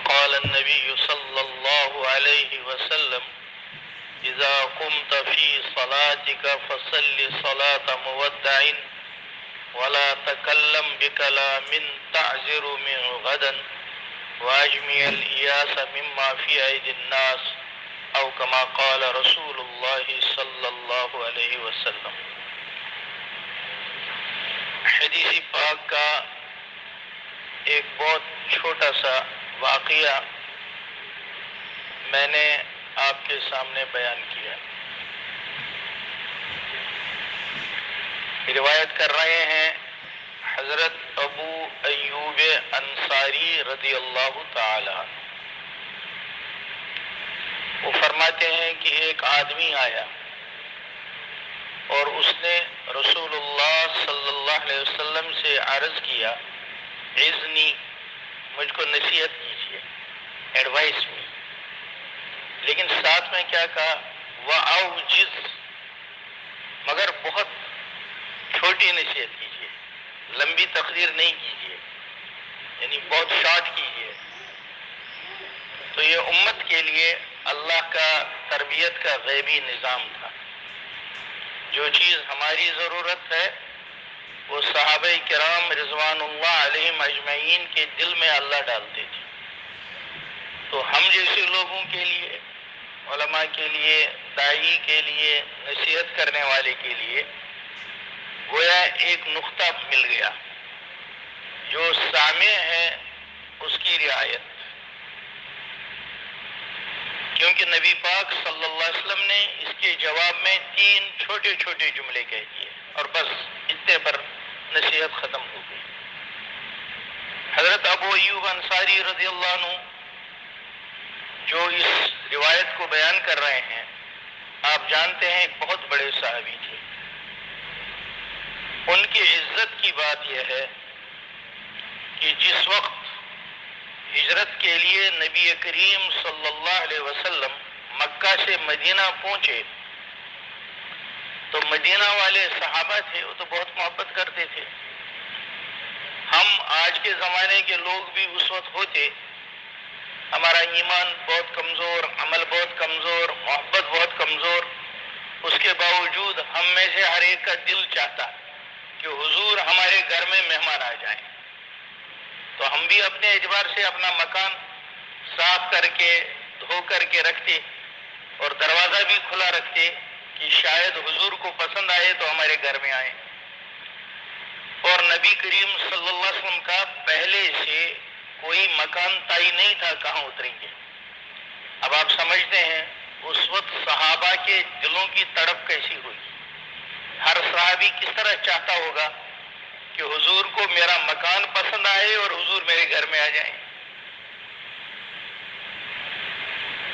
وقال النبي صلى الله عليه وسلم إذا قمت في صلاتك فصل صلاة مودع ولا تكلم بكلام تعذر من غدا واجمع الإياس مما في أيدي الناس أو كما قال رسول الله صلی اللہ علیہ وسلم۔ حدیث پاک کا ایک بہت چھوٹا سا واقعہ میں نے آپ کے سامنے بیان کیا۔ روایت کر رہے ہیں حضرت ابو ایوب انصاری رضی اللہ تعالی عنہ۔ وہ فرماتے ہیں کہ ایک آدمی آیا اور اس نے رسول اللہ صلی اللہ علیہ وسلم سے عرض کیا، اذنی، مجھ کو نصیحت کیجیے، ایڈوائس می، لیکن ساتھ میں کیا کہا، وَأَوْجِزْ، مگر بہت چھوٹی نصیحت کیجیے، لمبی تقریر نہیں کیجیے، یعنی بہت شارٹ کیجیے۔ تو یہ امت کے لیے اللہ کا تربیت کا غیبی نظام تھا۔ جو چیز ہماری ضرورت ہے وہ صحابہ کرام رضوان اللہ علیہم اجمعین کے دل میں اللہ ڈالتے تھے۔ تو ہم جیسے لوگوں کے لیے، علماء کے لیے، داعی کے لیے، نصیحت کرنے والے کے لیے گویا ایک نقطہ مل گیا، جو سامع ہے اس کی رعایت، کیونکہ نبی پاک صلی اللہ علیہ وسلم نے اس کے جواب میں 3 چھوٹے چھوٹے جملے کہہ دیے اور بس اتنے پر نصیحت ختم ہو گئی۔ حضرت ابو ایوب انصاری رضی اللہ عنہ جو اس روایت کو بیان کر رہے ہیں، آپ جانتے ہیں ایک بہت بڑے صحابی تھے۔ ان کی عزت کی بات یہ ہے کہ جس وقت ہجرت کے لیے نبی کریم صلی اللہ علیہ وسلم مکہ سے مدینہ پہنچے تو مدینہ والے صحابہ تھے، وہ تو بہت محبت کرتے تھے۔ ہم آج کے زمانے کے لوگ بھی اس وقت ہوتے، ہمارا ایمان بہت کمزور، عمل بہت کمزور، محبت بہت کمزور، اس کے باوجود ہم میں سے ہر ایک کا دل چاہتا کہ حضور ہمارے گھر میں مہمان آ جائیں، تو ہم بھی اپنے اعتبار سے اپنا مکان صاف کر کے دھو کر کے رکھتے اور دروازہ بھی کھلا رکھتے کہ شاید حضور کو پسند آئے تو ہمارے گھر میں آئے۔ اور نبی کریم صلی اللہ علیہ وسلم کا پہلے سے کوئی مکان تعین نہیں تھا کہاں اتریں گے۔ اب آپ سمجھتے ہیں اس وقت صحابہ کے دلوں کی تڑپ کیسی ہوئی، ہر صحابی کس طرح چاہتا ہوگا کہ حضور کو میرا مکان پسند آئے اور حضور میرے گھر میں آ جائیں۔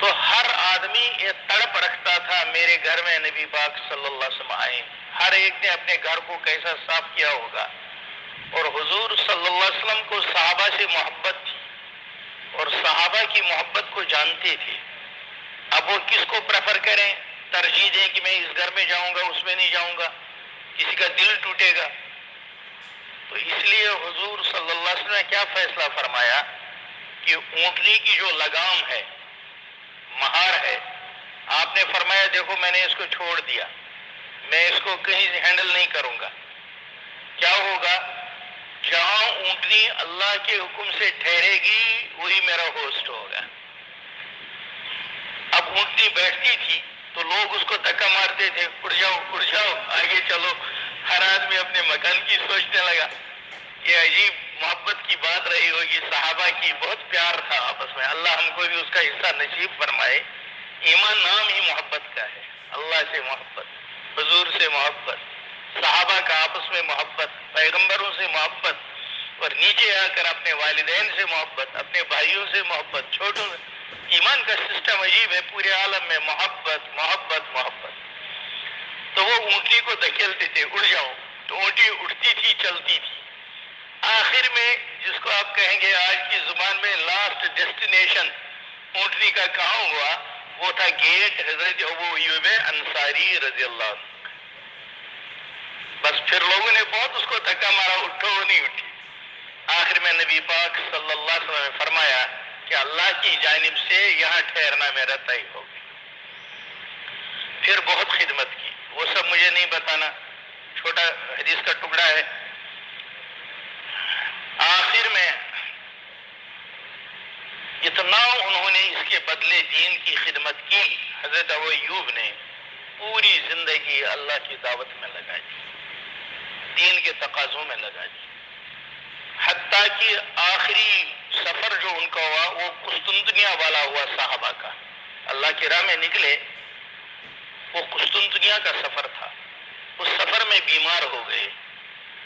تو ہر آدمی یہ تڑپ رکھتا تھا میرے گھر میں نبی پاک صلی اللہ علیہ وسلم آئیں۔ ہر ایک نے اپنے گھر کو کیسا صاف کیا ہوگا۔ اور حضور صلی اللہ علیہ وسلم کو صحابہ سے محبت تھی اور صحابہ کی محبت کو جانتے تھے۔ اب وہ کس کو پریفر کریں، ترجیح دیں کہ میں اس گھر میں جاؤں گا اس میں نہیں جاؤں گا، کسی کا دل ٹوٹے گا۔ تو اس لیے حضور صلی اللہ علیہ وسلم نے کیا فیصلہ فرمایا کہ اونٹنی کی جو لگام ہے، مہار ہے، آپ نے فرمایا دیکھو میں نے اس کو چھوڑ دیا، میں اس کو کہیں ہینڈل نہیں کروں گا۔ کیا ہوگا، جہاں اونٹنی اللہ کے حکم سے ٹھہرے گی وہی میرا ہوسٹ ہوگا۔ اب اونٹنی بیٹھتی تھی تو لوگ اس کو دھکا مارتے تھے، اڑ جاؤ آگے چلو، ہر آدمی اپنے مکان کی سوچنے لگا۔ یہ عجیب محبت کی بات رہی ہوگی، صحابہ کی بہت پیار تھا آپس میں، اللہ ہم کو بھی اس کا حصہ نصیب فرمائے۔ ایمان نام ہی محبت کا ہے، اللہ سے محبت، حضور سے محبت، صحابہ کا آپس میں محبت، پیغمبروں سے محبت، اور نیچے آ کر اپنے والدین سے محبت، اپنے بھائیوں سے محبت، چھوٹوں سے۔ ایمان کا سسٹم عجیب ہے، پورے عالم میں محبت محبت محبت۔ تو وہ اونٹنی کو دھکیلتے تھے، اڑ جاؤ، تو اونٹنی اٹھتی تھی، چلتی تھی۔ آخر میں جس کو آپ کہیں گے آج کی زبان میں لاسٹ ڈیسٹینیشن اونٹنی کا کہاں ہوا، وہ تھا گیٹ حضرت ابو ایوب انصاری رضی اللہ عنہ۔ بس پھر لوگوں نے بہت اس کو دھکا مارا، اٹھو، وہ نہیں اٹھی۔ آخر میں نبی پاک صلی اللہ علیہ وسلم نے فرمایا کہ اللہ کی جانب سے یہاں ٹھہرنا میرا طے ہو گیا۔ پھر بہت خدمت کی، وہ سب مجھے نہیں بتانا، چھوٹا حدیث کا ٹکڑا ہے۔ آخر میں اتنا انہوں نے اس کے بدلے دین کی خدمت کی، حضرت ابو ایوب نے پوری زندگی اللہ کی دعوت میں لگا دی، دین کے تقاضوں میں لگا دی، حتیٰ کہ آخری سفر جو ان کا ہوا وہ قسطنطنیہ والا ہوا صحابہ کا، اللہ کی راہ میں نکلے، وہ قسطنطنیہ کا سفر تھا، اس سفر میں بیمار ہو گئے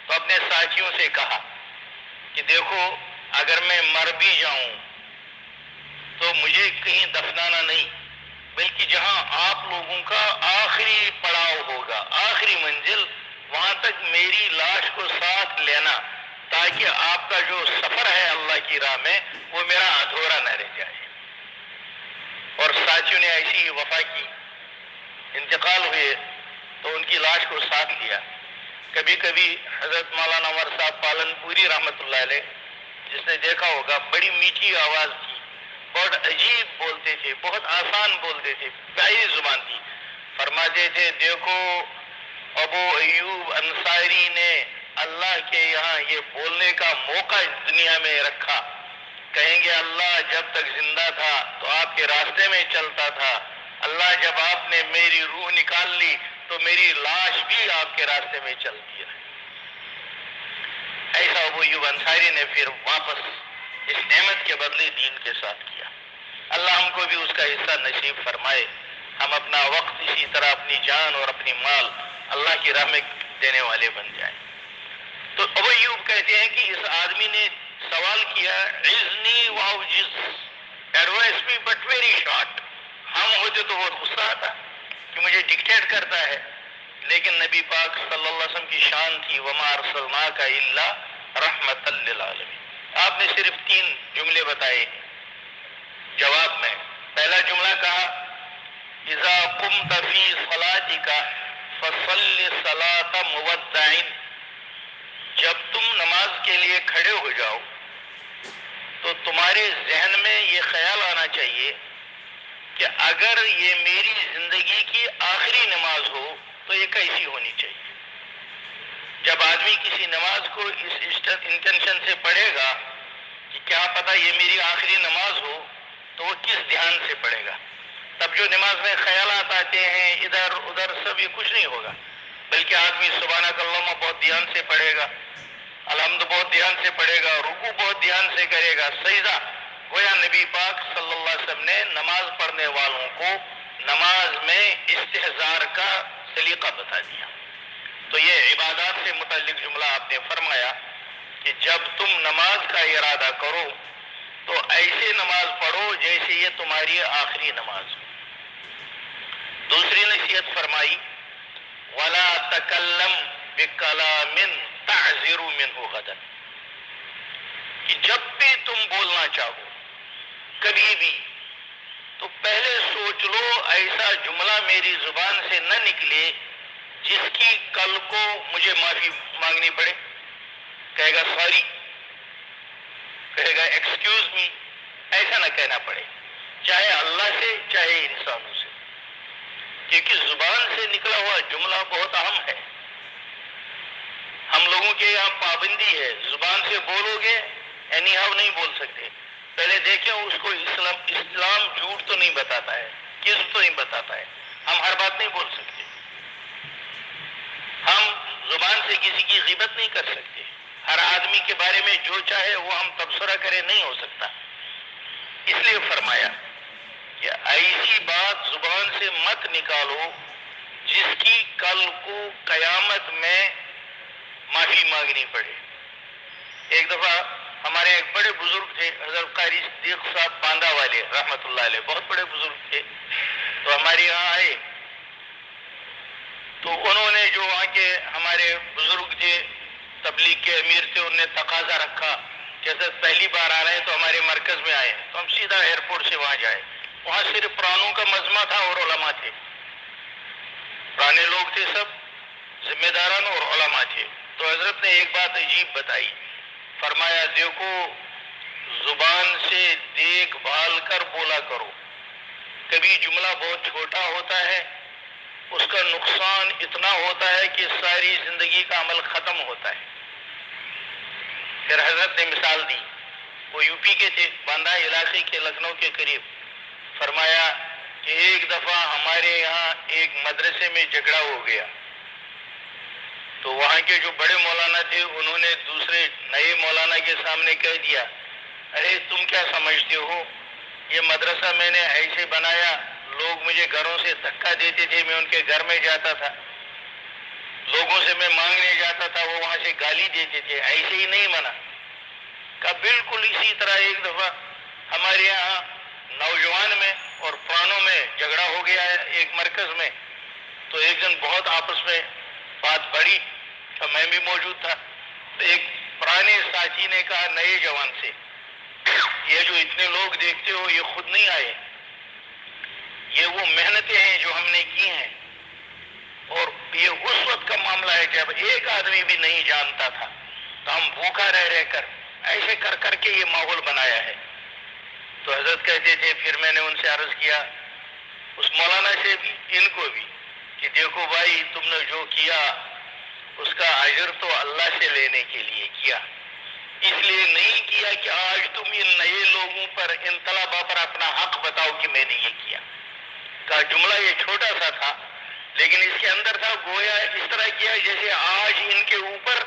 تو اپنے ساتھیوں سے کہا کہ دیکھو اگر میں مر بھی جاؤں تو مجھے کہیں دفنانا نہیں، بلکہ جہاں آپ لوگوں کا آخری پڑاؤ ہوگا، آخری منزل، وہاں تک میری لاش کو ساتھ لینا، تاکہ آپ کا جو سفر ہے اللہ کی راہ میں وہ میرا ادھورا نہ رہ جائے۔ اور ساتھیوں نے ایسی ہی وفا کی، انتقال ہوئے تو ان کی لاش کو ساتھ لیا۔ کبھی کبھی حضرت مولانا عمر صاحب پالن پوری رحمۃ اللہ علیہ، جس نے دیکھا ہوگا، بڑی میٹھی آواز تھی، بہت عجیب بولتے تھے، بہت آسان بولتے تھے، پیاری زبان تھی، فرماتے تھے دیکھو ابو ایوب انصاری نے اللہ کے یہاں یہ بولنے کا موقع دنیا میں رکھا، کہیں گے اللہ جب تک زندہ تھا تو آپ کے راستے میں چلتا تھا، اللہ جب آپ نے میری روح نکال لی تو میری لاش بھی آپ کے راستے میں چلتی ہے۔ ایسا ابو ایوب انصاری نے پھر واپس اس نعمت کے بدلے دین کے ساتھ کیا۔ اللہ ہم کو بھی اس کا حصہ نصیب فرمائے، ہم اپنا وقت اسی طرح، اپنی جان اور اپنی مال اللہ کی راہ میں دینے والے بن جائیں۔ تو ابو ایوب کہتے ہیں کہ اس آدمی نے سوال کیا، عزنی واوجز، advice me but very short, ہم ہوتے تو بہت غصہ آتا کہ مجھے ڈکٹیٹ کرتا ہے، لیکن نبی پاک صلی اللہ علیہ وسلم کی شان تھی، وما ارسلناک الا رحمۃ للعالمین۔ آپ نے صرف 3 جملے بتائے جواب میں۔ پہلا جملہ کہا اذا قمت فی صلاتک فصل صلاۃ مودع، جب تم نماز کے لیے کھڑے ہو جاؤ تو تمہارے ذہن میں یہ خیال آنا چاہیے کہ اگر یہ میری زندگی کی آخری نماز ہو تو یہ کیسی ہونی چاہیے۔ جب آدمی کسی نماز کو اس انٹینشن سے پڑھے گا کہ کیا پتہ یہ میری آخری نماز ہو، تو وہ کس دھیان سے پڑھے گا۔ تب جو نماز میں خیالات آتے ہیں ادھر ادھر، سب یہ کچھ نہیں ہوگا، بلکہ آدمی سبحانک اللہم بہت دھیان سے پڑھے گا، الحمد بہت دھیان سے پڑھے گا، رکوع بہت دھیان سے کرے گا، سجدہ۔ گویا نبی پاک صلی اللہ علیہ وسلم نے نماز پڑھنے والوں کو نماز میں استحضار کا سلیقہ بتا دیا۔ تو یہ عبادات سے متعلق جملہ آپ نے فرمایا کہ جب تم نماز کا ارادہ کرو تو ایسے نماز پڑھو جیسے یہ تمہاری آخری نماز ہو۔ دوسری نصیحت فرمائی وَلَا تَكَلَّمْ بِكَلَامٍ تَعْزِرُ مِنْهُ غَدًا، کہ جب بھی تم بولنا چاہو کبھی بھی تو پہلے سوچ لو ایسا جملہ میری زبان سے نہ نکلے جس کی کل کو مجھے معافی مانگنی پڑے، کہے گا سوری، کہے گا ایکسکیوز می، ایسا نہ کہنا پڑے، چاہے اللہ سے چاہے انسانوں سے، کیونکہ زبان سے نکلا ہوا جملہ بہت اہم ہے۔ ہم لوگوں کے یہاں پابندی ہے، زبان سے بولو گے اینی ہاؤ نہیں بول سکتے، پہلے دیکھیں اس کو اسلام جھوٹ تو نہیں بتاتا ہے، کذب تو نہیں بتاتا ہے، ہم ہر بات نہیں بول سکتے، ہم زبان سے کسی کی غیبت نہیں کر سکتے، ہر آدمی کے بارے میں جو چاہے وہ ہم تبصرہ کرے نہیں ہو سکتا۔ اس لیے فرمایا کہ ایسی بات زبان سے مت نکالو جس کی کل کو قیامت میں معافی مانگنی پڑے۔ ایک دفعہ ہمارے ایک بڑے بزرگ تھے، حضرت قاری صدیق صاحب باندہ والے رحمۃ اللہ علیہ، بہت بڑے بزرگ تھے، تو ہمارے یہاں آئے تو انہوں نے جو وہاں کے ہمارے بزرگ تھے، تبلیغ کے امیر تھے، انہوں نے تقاضا رکھا جیسے پہلی بار آ رہے ہیں تو ہمارے مرکز میں آئے، تو ہم سیدھا ایئرپورٹ سے وہاں جائے، وہاں صرف پرانوں کا مجمع تھا اور علماء تھے، پرانے لوگ تھے، سب ذمہ داران اور علماء تھے۔ تو حضرت نے ایک بات عجیب بتائی، فرمایا دیکھو زبان سے دیکھ بھال کر بولا کرو. کبھی جملہ بہت چھوٹا ہوتا ہے، اس کا نقصان اتنا ہوتا ہے کہ ساری زندگی کا عمل ختم ہوتا ہے. پھر حضرت نے مثال دی. وہ یو پی کے تھے، باندھا علاقے کے، لکھنؤ کے قریب. فرمایا کہ ایک دفعہ ہمارے یہاں ایک مدرسے میں جھگڑا ہو گیا. تو وہاں کے جو بڑے مولانا تھے انہوں نے دوسرے نئے مولانا کے سامنے کہہ دیا، ارے تم کیا سمجھتے ہو، یہ مدرسہ میں نے ایسے بنایا، لوگ مجھے گھروں سے دھکا دیتے تھے، میں ان کے گھر میں جاتا تھا، لوگوں سے میں مانگنے جاتا تھا، وہ وہاں سے گالی دیتے تھے، ایسے ہی نہیں بنا. کہ بالکل اسی طرح ایک دفعہ ہمارے یہاں نوجوان میں اور پرانوں میں جھگڑا ہو گیا ہے ایک مرکز میں. تو ایک دن بہت آپس میں بات بڑھی، تو میں بھی موجود تھا. تو ایک پرانے ساتھی نے کہا نئے جوان سے، یہ جو اتنے لوگ دیکھتے ہو یہ خود نہیں آئے، یہ وہ محنتیں ہیں جو ہم نے کی ہیں. اور یہ اس وقت کا معاملہ ہے جب ایک آدمی بھی نہیں جانتا تھا، تو ہم بھوکا رہ کر ایسے کر کے یہ ماحول بنایا ہے. تو حضرت کہتے تھے، پھر میں نے ان سے عرض کیا، اس مولانا سے بھی ان کو بھی، کہ دیکھو بھائی تم نے جو کیا اس کا اجر تو اللہ سے لینے کے لیے کیا، اس لیے نہیں کیا کہ آج تم ان نئے لوگوں پر، ان طلباء پر اپنا حق بتاؤ کہ میں نے یہ کیا. کا جملہ یہ چھوٹا سا تھا لیکن اس کے اندر تھا، گویا اس طرح کیا جیسے آج ان کے اوپر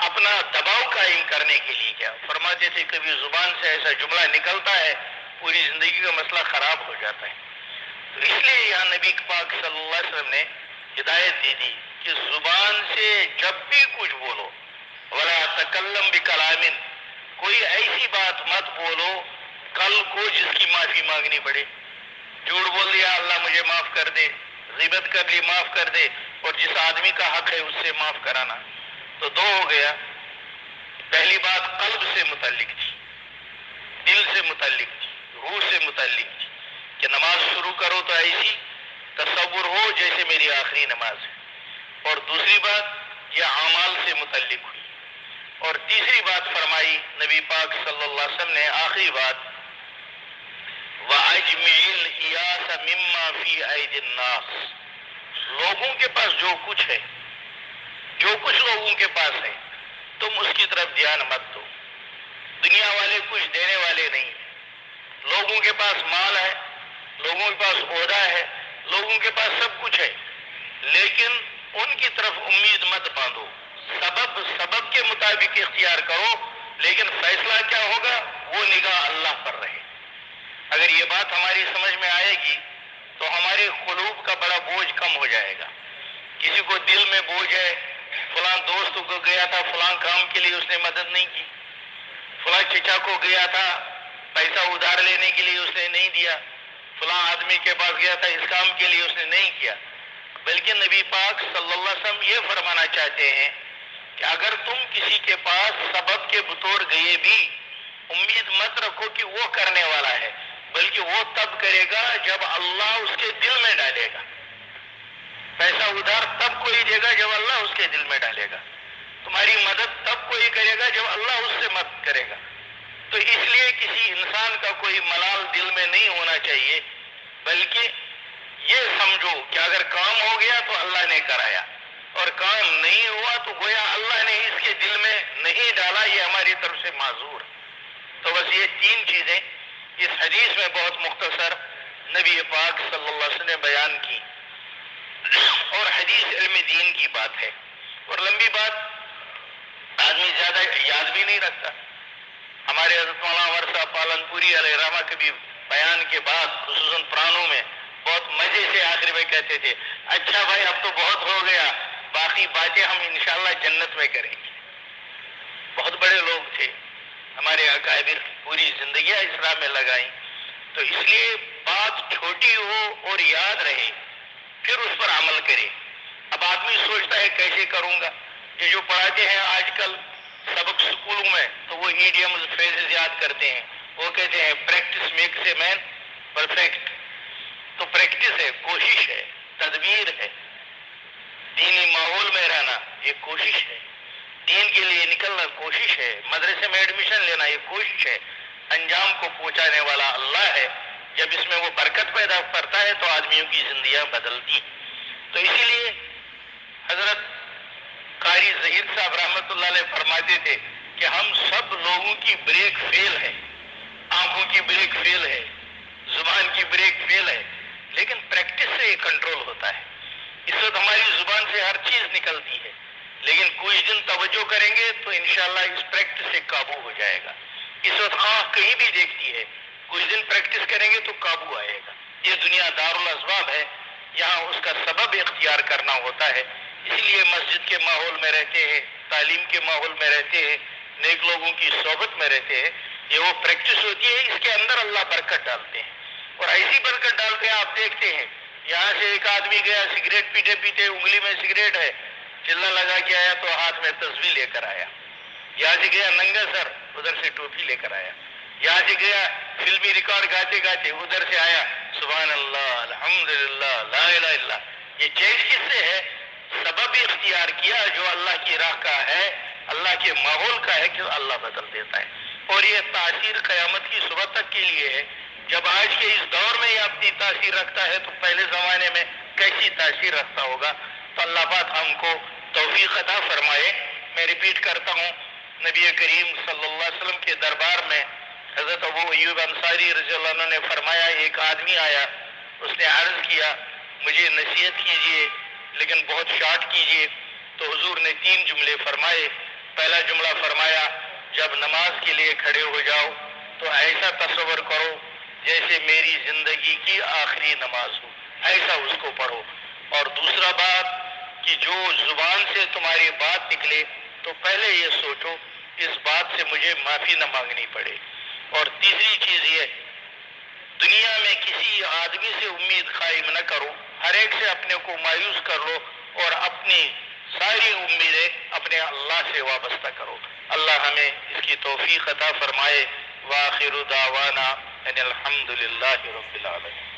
اپنا دباؤ قائم کرنے کے لیے کیا. فرماتے تھے کبھی زبان سے ایسا جملہ نکلتا ہے پوری زندگی کا مسئلہ خراب ہو جاتا ہے. تو اس لیے یہاں نبی پاک صلی اللہ علیہ وسلم نے ہدایت دی تھی کہ زبان سے جب بھی کچھ بولو، ولا تکلم بکلام، کوئی ایسی بات مت بولو کل کو جس کی معافی مانگنی پڑے. جھوٹ بول دیا اللہ مجھے معاف کر دے، غیبت کر لی معاف کر دے، اور جس آدمی کا حق ہے اس سے معاف کرانا. تو دو ہو گیا. پہلی بات قلب سے متعلق تھی، دل سے متعلق تھی، روح سے متعلق تھی، کہ نماز شروع کرو تو ایسی تصور ہو جیسے میری آخری نماز ہے. اور دوسری بات یہ اعمال سے متعلق ہوئی. اور تیسری بات فرمائی نبی پاک صلی اللہ علیہ وسلم نے، آخری بات، وَأَجْمِعِ الْإِيَاسَ مِمَّا فِي أَيْدِ النَّاسِ، لوگوں کے پاس جو کچھ ہے، جو کچھ لوگوں کے پاس ہے تم اس کی طرف دھیان مت دو. دنیا والے کچھ دینے والے نہیں ہیں. لوگوں کے پاس مال ہے، لوگوں کے پاس عہدہ ہے، لوگوں کے پاس سب کچھ ہے، لیکن ان کی طرف امید مت باندھو. سبب کے مطابق اختیار کرو، لیکن فیصلہ کیا ہوگا وہ نگاہ اللہ پر رہے. اگر یہ بات ہماری سمجھ میں آئے گی تو ہمارے قلوب کا بڑا بوجھ کم ہو جائے گا. کسی کو دل میں بوجھ ہے، فلاں دوست کو گیا تھا فلاں کام کے لیے اس نے مدد نہیں کی، فلاں چچا کو گیا تھا پیسہ ادھار لینے کے لیے اس نے نہیں دیا، فلاں آدمی کے پاس گیا تھا اس کام کے لیے اس نے نہیں کیا. بلکہ نبی پاک صلی اللہ علیہ وسلم یہ فرمانا چاہتے ہیں کہ اگر تم کسی کے پاس سبب کے بطور گئے بھی، امید مت رکھو کہ وہ کرنے والا ہے، بلکہ وہ تب کرے گا جب اللہ اس کے دل میں ڈالے گا. پیسہ ادھار تب کوئی دے گا جب اللہ اس کے دل میں ڈالے گا. تمہاری مدد تب کوئی کرے گا جب اللہ اس سے مدد کرے گا. تو اس لیے کسی انسان کا کوئی ملال دل میں نہیں ہونا چاہیے، بلکہ یہ سمجھو کہ اگر کام ہو گیا تو اللہ نے کرایا، اور کام نہیں ہوا تو گویا اللہ نے اس کے دل میں نہیں ڈالا، یہ ہماری طرف سے معذور. تو بس یہ تین چیزیں اس حدیث میں بہت مختصر نبی پاک صلی اللہ علیہ وسلم نے بیان کی. اور حدیث علم دین کی بات ہے، اور لمبی بات آدمی زیادہ یاد بھی نہیں رکھتا. ہمارے حضرت مولانا ورثہ پالن پوری علیہ رحمہ کے بھی بیان کے بعد خصوصاً پرانوں میں بہت مزے سے آخر میں کہتے تھے، اچھا بھائی اب تو بہت ہو گیا، باقی باتیں ہم انشاءاللہ جنت میں کریں گے. بہت بڑے لوگ تھے ہمارے اکابر، پوری زندگیاں اسلام میں لگائیں. تو اس لیے بات چھوٹی ہو اور یاد رہے پھر اس پر عمل کرے. اب آدمی سوچتا ہے کیسے کروں گا. یہ جو پڑھاتے ہیں آج کل سبق اسکولوں میں تو وہ ایڈیمز فریزز یاد کرتے ہیں، وہ کہتے ہیں practice makes a man perfect. تو پریکٹس ہے، کوشش ہے، تدبیر ہے، دینی ماحول میں رہنا ایک کوشش ہے، دین کے لیے نکلنا کوشش ہے، مدرسے میں ایڈمیشن لینا یہ کوشش ہے. انجام کو پہنچانے والا اللہ ہے. جب اس میں وہ برکت پیدا کرتا ہے تو آدمیوں کی زندگیاں بدلتی. تو اسی لیے حضرت قاری ظہیر صاحب رحمۃ اللہ علیہ فرماتے تھے کہ ہم سب لوگوں کی بریک فیل ہے. آنکھوں کی بریک فیل ہے، زبان کی بریک فیل ہے، لیکن پریکٹس سے یہ کنٹرول ہوتا ہے. اس وقت ہماری زبان سے ہر چیز نکلتی ہے، لیکن کچھ دن توجہ کریں گے تو انشاءاللہ اس پریکٹس سے قابو ہو جائے گا. اس وقت آنکھ کہیں بھی دیکھتی ہے، کچھ دن پریکٹس کریں گے تو قابو آئے گا. یہ دنیا دارالاسباب ہے، یہاں اس کا سبب اختیار کرنا ہوتا ہے. اسی لیے مسجد کے ماحول میں رہتے ہیں، تعلیم کے ماحول میں رہتے ہیں، نیک لوگوں کی صحبت میں رہتے ہیں. یہ وہ پریکٹس ہوتی ہے، اس کے اندر اللہ برکت ڈالتے ہیں اور ایسی برکت ڈالتے ہیں. آپ دیکھتے ہیں یہاں سے ایک آدمی گیا سگریٹ پیتے پیتے، انگلی میں سگریٹ ہے، چلہ لگا کے آیا تو ہاتھ میں تسبیح لے کر آیا. یہاں سے گیا ننگا سر، ادھر سے ٹوپی لے کر آیا. یہاں سے گیا فلمی ریکارڈ گاتے گاتے، ادھر سے آیا سبحان اللہ الحمدللہ لا الہ الا اللہ. یہ چینج کس سے ہے؟ سبب اختیار کیا جو اللہ کی راہ کا ہے، اللہ کے ماحول کا ہے کہ اللہ بدل دیتا ہے. اور یہ تاثیر قیامت کی صبح تک کے لیے ہے. جب آج کے اس دور میں یہ اپنی تاثیر رکھتا ہے تو پہلے زمانے میں کیسی تاثیر رکھتا ہوگا. تو اللہ پاک ہم کو توفیق عطا فرمائے. میں ریپیٹ کرتا ہوں، نبی کریم صلی اللہ علیہ وسلم کے دربار میں حضرت ابو ایوب انصاری رضی اللہ عنہ نے فرمایا، ایک آدمی آیا، اس نے عرض کیا مجھے نصیحت کیجئے لیکن بہت شارٹ کیجئے. تو حضور نے 3 جملے فرمائے. پہلا جملہ فرمایا جب نماز کے لیے کھڑے ہو جاؤ تو ایسا تصور کرو جیسے میری زندگی کی آخری نماز ہو، ایسا اس کو پڑھو. اور دوسرا بات کہ جو زبان سے تمہاری بات نکلے تو پہلے یہ سوچو اس بات سے مجھے معافی نہ مانگنی پڑے. اور تیسری چیز یہ، دنیا میں کسی آدمی سے امید قائم نہ کرو، ہر ایک سے اپنے کو مایوس کر لو اور اپنی ساری امیدیں اپنے اللہ سے وابستہ کرو. اللہ ہمیں اس کی توفیق عطا فرمائے. وآخر دعوانا ان الحمد للہ رب العالمین.